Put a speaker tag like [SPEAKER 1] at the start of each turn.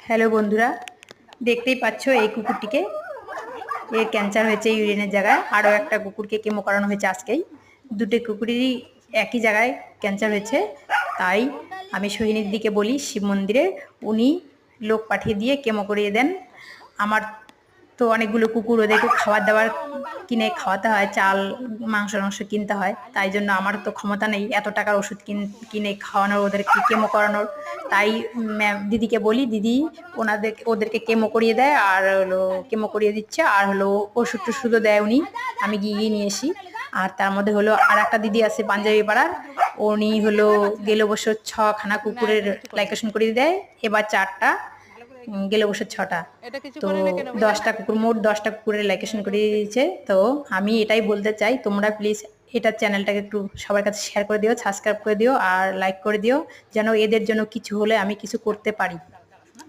[SPEAKER 1] Hello বন্ধুরা, দেখতেই পাচ্ছ এই কুকুরটিকে। এর ক্যান্সার হয়েছে ইউরিনের জায়গায়। আরও একটা কুকুরকে কেমো করানো হয়েছে আজকেই। দুটো কুকুরেরই একই জায়গায় ক্যান্সার হয়েছে। তাই আমি সোহিনীর দিকে বলি শিব মন্দিরে উনি লোক পাঠিয়ে দিয়ে কেমো করিয়ে দেন। আমার তো অনেকগুলো কুকুর, ওদেরকে খাবার দাবার কিনে খাওয়াতে হয়, চাল মাংস কিনতে হয়। তাই জন্য আমার তো ক্ষমতা নেই এত টাকার ওষুধ কিনে খাওয়ানোর, ওদেরকে কেমো করানোর। তাই দিদিকে বলি, দিদি ওদেরকে কেমো করিয়ে দেয়, আর হলো কেমো করিয়ে দিচ্ছে, আর হলো ওষুধ টষুধও দেয় উনি। আমি গিয়ে নিয়ে আসি। আর তার মধ্যে হলো আর একটা দিদি আছে পাঞ্জাবি পাড়ার, উনি হলো গেল বছর 6খানা কুকুরের লাইকেশন করিয়ে দেয়, এবার 4টা, গেল বছর 6টা। তো 10টা কুকুর, মোট 10টা কুকুরের লাইকেশন করে দিয়েছে। তো আমি এটাই বলতে চাই, তোমরা প্লিজ এটা চ্যানেলটাকে একটু সবার কাছে শেয়ার করে দিও, সাবস্ক্রাইব করে দিও আর লাইক করে দিও, যেন এদের জন্য কিছু হলে আমি কিছু করতে পারি।